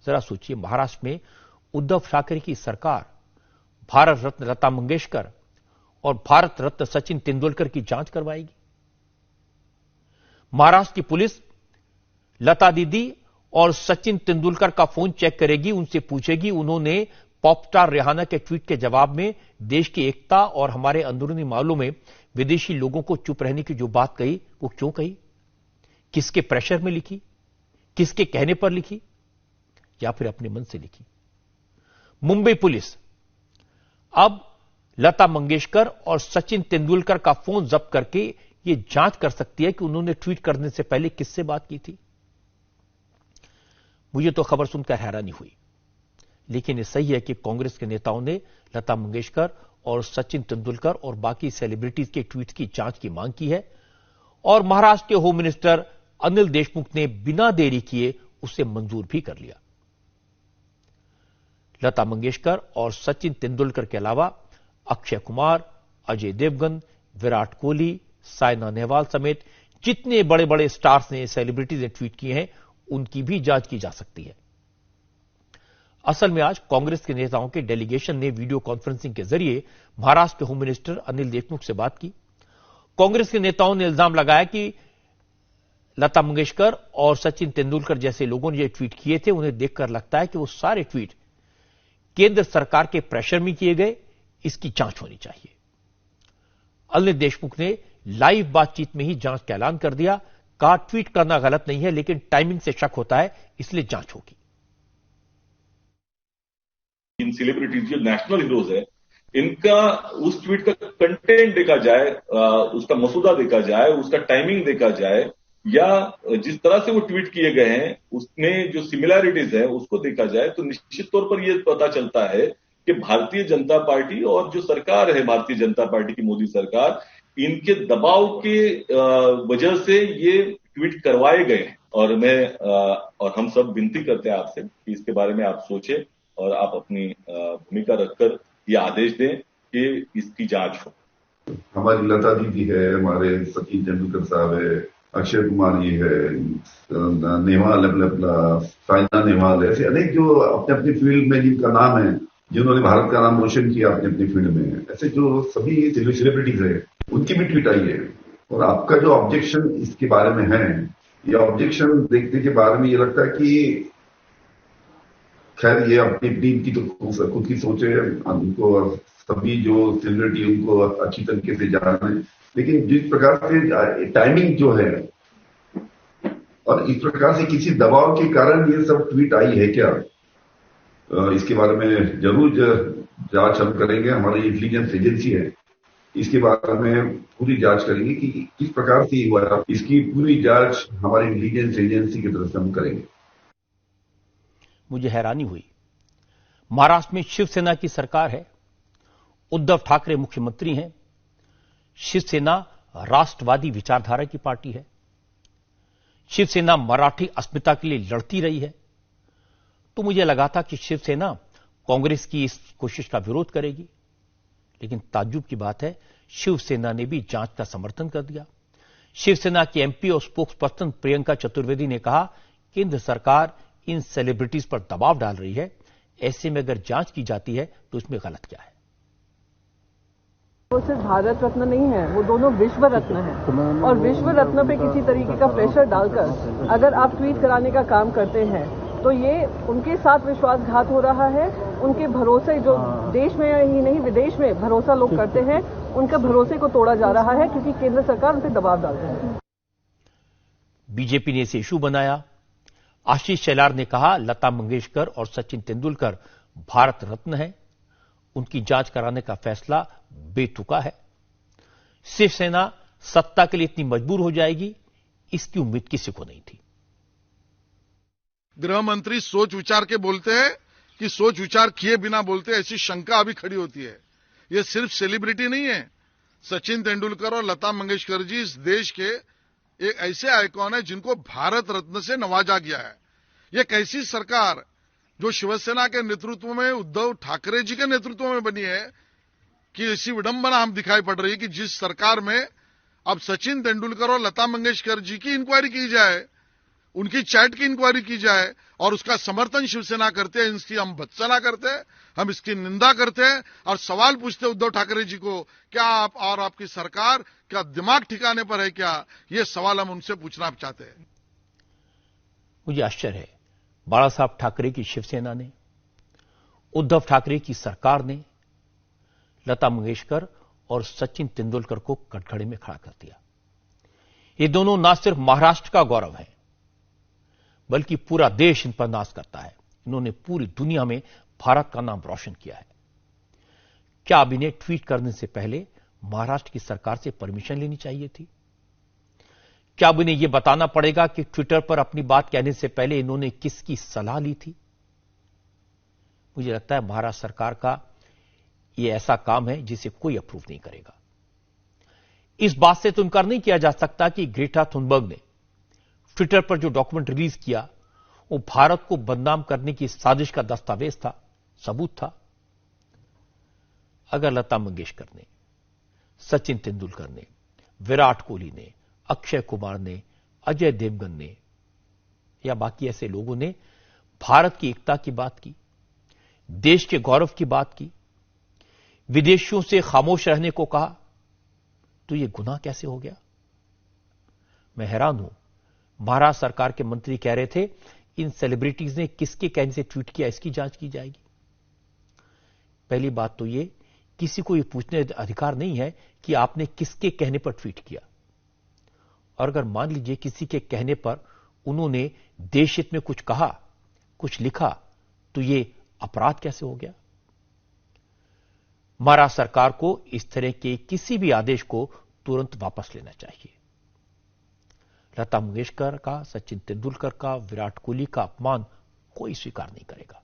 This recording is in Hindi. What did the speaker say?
जरा सोचिए, महाराष्ट्र में उद्धव ठाकरे की सरकार भारत रत्न लता मंगेशकर और भारत रत्न सचिन तेंदुलकर की जांच करवाएगी। महाराष्ट्र की पुलिस लता दीदी और सचिन तेंदुलकर का फोन चेक करेगी, उनसे पूछेगी उन्होंने पॉप स्टार रिहाना के ट्वीट के जवाब में देश की एकता और हमारे अंदरूनी मामलों में विदेशी लोगों को चुप रहने की जो बात कही वो क्यों कही, किसके प्रेशर में लिखी, किसके कहने पर लिखी, या फिर अपने मन से लिखी। मुंबई पुलिस अब लता मंगेशकर और सचिन तेंदुलकर का फोन जब्त करके यह जांच कर सकती है कि उन्होंने ट्वीट करने से पहले किससे बात की थी। मुझे तो खबर सुनकर हैरानी हुई, लेकिन यह सही है कि कांग्रेस के नेताओं ने लता मंगेशकर और सचिन तेंदुलकर और बाकी सेलिब्रिटीज के ट्वीट की जांच की मांग की है और महाराष्ट्र के होम मिनिस्टर अनिल देशमुख ने बिना देरी किए उसे मंजूर भी कर लिया। लता मंगेशकर और सचिन तेंदुलकर के अलावा अक्षय कुमार, अजय देवगन, विराट कोहली, साइना नेहवाल समेत जितने बड़े बड़े स्टार्स ने, सेलिब्रिटीज ने ट्वीट किए हैं, उनकी भी जांच की जा सकती है। असल में आज कांग्रेस के नेताओं के डेलीगेशन ने वीडियो कॉन्फ्रेंसिंग के जरिए महाराष्ट्र के होम मिनिस्टर अनिल देशमुख से बात की। कांग्रेस के नेताओं ने इल्जाम लगाया कि लता मंगेशकर और सचिन तेंदुलकर जैसे लोगों ने जो ट्वीट किए थे, उन्हें देखकर लगता है कि वो सारे ट्वीट केंद्र सरकार के प्रेशर में किए गए, इसकी जांच होनी चाहिए। अनिल देशमुख ने लाइव बातचीत में ही जांच का ऐलान कर दिया, कहा ट्वीट करना गलत नहीं है, लेकिन टाइमिंग से शक होता है, इसलिए जांच होगी। इन सेलिब्रिटीज जो नेशनल हीरोज है, इनका उस ट्वीट का कंटेंट देखा जाए, उसका मसूदा देखा जाए, उसका टाइमिंग देखा जाए, या जिस तरह से वो ट्वीट किए गए हैं उसमें जो सिमिलैरिटीज है उसको देखा जाए, तो निश्चित तौर पर यह पता चलता है कि भारतीय जनता पार्टी और जो सरकार है भारतीय जनता पार्टी की मोदी सरकार, इनके दबाव के वजह से ये ट्वीट करवाए गए हैं। और हम सब विनती करते हैं आपसे कि इसके बारे में आप सोचें और आप अपनी भूमिका रखकर ये आदेश दें कि इसकी जांच हो। हमारी लता दीदी है, हमारे सचिन तेंदुलकर साहब है, अक्षय कुमार जी है, नेहवाल अपना साइना नेहवाल है, ऐसे अनेक जो अपने अपनी फील्ड में जिनका नाम है, जिन्होंने भारत का नाम रोशन किया अपनी अपनी फील्ड में, ऐसे जो सभी सेलिब्रिटीज है उनकी भी ट्वीट आई है। और आपका जो ऑब्जेक्शन इसके बारे में है, ये ऑब्जेक्शन देखने के बारे में ये लगता है कि खैर ये अपनी टीम की तो खुद की सोच है, उनको सभी जो सेलिब्रिटी उनको अच्छी तरीके से जाना है, लेकिन जिस प्रकार से टाइमिंग जो है और इस प्रकार से किसी दबाव के कारण ये सब ट्वीट आई है क्या, इसके बारे में जरूर जांच हम करेंगे। हमारी इंटेलिजेंस एजेंसी है, इसके बारे में पूरी जांच करेंगे कि किस प्रकार से हुआ, इसकी पूरी जांच हमारी इंटेलिजेंस एजेंसी की तरफ से हम करेंगे। मुझे हैरानी हुई, महाराष्ट्र में शिवसेना की सरकार है, उद्धव ठाकरे मुख्यमंत्री हैं, शिवसेना राष्ट्रवादी विचारधारा की पार्टी है, शिवसेना मराठी अस्मिता के लिए लड़ती रही है, तो मुझे लगा था कि शिवसेना कांग्रेस की इस कोशिश का विरोध करेगी, लेकिन ताज्जुब की बात है शिवसेना ने भी जांच का समर्थन कर दिया। शिवसेना की एमपी और स्पोक्स पर्सन प्रियंका चतुर्वेदी ने कहा केंद्र सरकार इन सेलिब्रिटीज पर दबाव डाल रही है, ऐसे में अगर जांच की जाती है तो इसमें गलत क्या है। वो सिर्फ भारत रत्न नहीं है, वो दोनों विश्व रत्न है, और विश्व रत्न पे किसी तरीके का प्रेशर डालकर अगर आप ट्वीट कराने का काम करते हैं तो ये उनके साथ विश्वासघात हो रहा है। उनके भरोसे जो देश में ही नहीं विदेश में भरोसा लोग करते हैं, उनके भरोसे को तोड़ा जा रहा है क्योंकि केंद्र सरकार उन पर दबाव डाल रही है। बीजेपी ने इसे इशू बनाया। आशीष शेलार ने कहा लता मंगेशकर और सचिन तेंदुलकर भारत रत्न हैं, उनकी जांच कराने का फैसला बेतुका है। शिवसेना सत्ता के लिए इतनी मजबूर हो जाएगी, इसकी उम्मीद किसी को नहीं थी। गृह मंत्री सोच विचार के बोलते हैं कि सोच विचार किए बिना बोलते हैं, ऐसी शंका अभी खड़ी होती है। ये सिर्फ सेलिब्रिटी नहीं है, सचिन तेंदुलकर और लता मंगेशकर जी इस देश के एक ऐसे आइकॉन है जिनको भारत रत्न से नवाजा गया है। ये कैसी सरकार जो शिवसेना के नेतृत्व में, उद्धव ठाकरे जी के नेतृत्व में बनी है कि ऐसी विडंबना हम दिखाई पड़ रही है कि जिस सरकार में अब सचिन तेंदुलकर और लता मंगेशकर जी की इंक्वायरी की जाए, उनकी चैट की इंक्वायरी की जाए और उसका समर्थन शिवसेना करते हैं, इसकी हम भत्सना करते हैं, हम इसकी निंदा करते हैं और सवाल पूछते हैं उद्धव ठाकरे जी को, क्या आप और आपकी सरकार क्या दिमाग ठिकाने पर है क्या? ये सवाल हम उनसे पूछना चाहते हैं। मुझे आश्चर्य है, बाला साहब ठाकरे की शिवसेना ने, उद्धव ठाकरे की सरकार ने लता मंगेशकर और सचिन तेंदुलकर को कटघरे में खड़ा कर दिया। ये दोनों न सिर्फ महाराष्ट्र का गौरव है, बल्कि पूरा देश इन पर नाज करता है। इन्होंने पूरी दुनिया में भारत का नाम रोशन किया है। क्या अब इन्हें ट्वीट करने से पहले महाराष्ट्र की सरकार से परमिशन लेनी चाहिए थी? क्या अब इन्हें यह बताना पड़ेगा कि ट्विटर पर अपनी बात कहने से पहले इन्होंने किसकी सलाह ली थी? मुझे लगता है महाराष्ट्र सरकार का यह ऐसा काम है जिसे कोई अप्रूव नहीं करेगा। इस बात से तो इनकार नहीं किया जा सकता कि ग्रेटा थुनबर्ग ने ट्विटर पर जो डॉक्यूमेंट रिलीज किया वो भारत को बदनाम करने की साजिश का दस्तावेज था, सबूत था। अगर लता मंगेशकर ने, सचिन तेंदुलकर ने, विराट कोहली ने, अक्षय कुमार ने, अजय देवगन ने या बाकी ऐसे लोगों ने भारत की एकता की बात की, देश के गौरव की बात की, विदेशियों से खामोश रहने को कहा, तो यह गुनाह कैसे हो गया? मैं हैरान हूं। महाराष्ट्र सरकार के मंत्री कह रहे थे इन सेलिब्रिटीज ने किसके कहने से ट्वीट किया, इसकी जांच की जाएगी। पहली बात तो यह, किसी को यह पूछने अधिकार नहीं है कि आपने किसके कहने पर ट्वीट किया। और अगर मान लीजिए किसी के कहने पर उन्होंने देश हित में कुछ कहा, कुछ लिखा, तो यह अपराध कैसे हो गया? महाराष्ट्र सरकार को इस तरह के किसी भी आदेश को तुरंत वापस लेना चाहिए। लता मंगेशकर का, सचिन तेंदुलकर का, विराट कोहली का अपमान कोई स्वीकार नहीं करेगा।